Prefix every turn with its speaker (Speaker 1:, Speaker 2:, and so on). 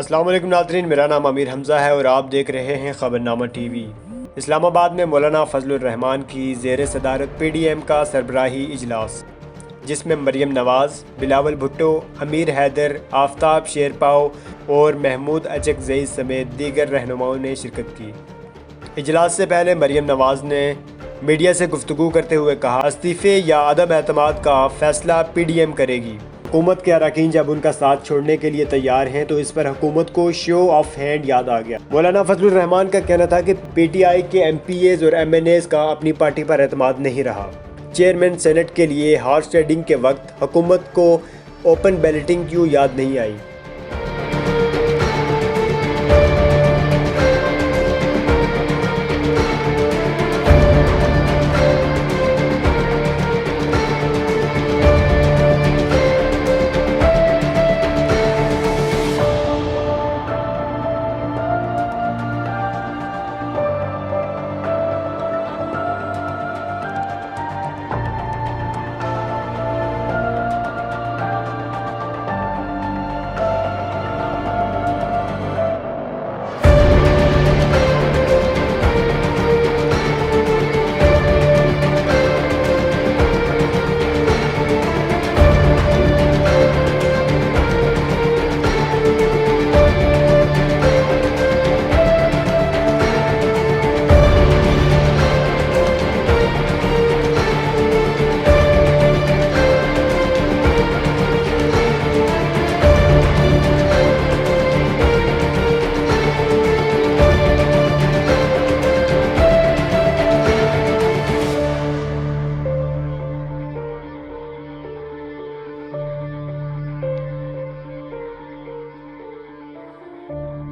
Speaker 1: अस्सलाम वालेकुम नाज़रीन, मेरा नाम अमीर हमज़ा है और आप देख रहे हैं खबरनामा टीवी। इस्लामाबाद में मौलाना फजल रहमान की ज़ेर सदारत PDM का सरबराही इजलास, जिसमें मरियम नवाज, बिलावल भुट्टो, अमीर हैदर, आफ्ताब शेरपाव और महमूद अचकज़ई समेत दीगर रहनुमाओं ने शिरकत की। इजलास से पहले मरियम नवाज ने मीडिया से गुफ्तगू करते हुए कहा, इस्तीफ़े या अदम एतमाद का फ़ैसला PDM करेगी। हुकूमत के अरकान जब उनका साथ छोड़ने के लिए तैयार हैं तो इस पर हुकूमत को शो ऑफ हैंड याद आ गया। मौलाना फजल रहमान का कहना था कि PTI के MPAs और MNAs का अपनी पार्टी पर एतमाद नहीं रहा। चेयरमैन सेनेट के लिए हॉर्स ट्रेडिंग के वक्त हुकूमत को ओपन बैलेटिंग क्यों याद नहीं आई।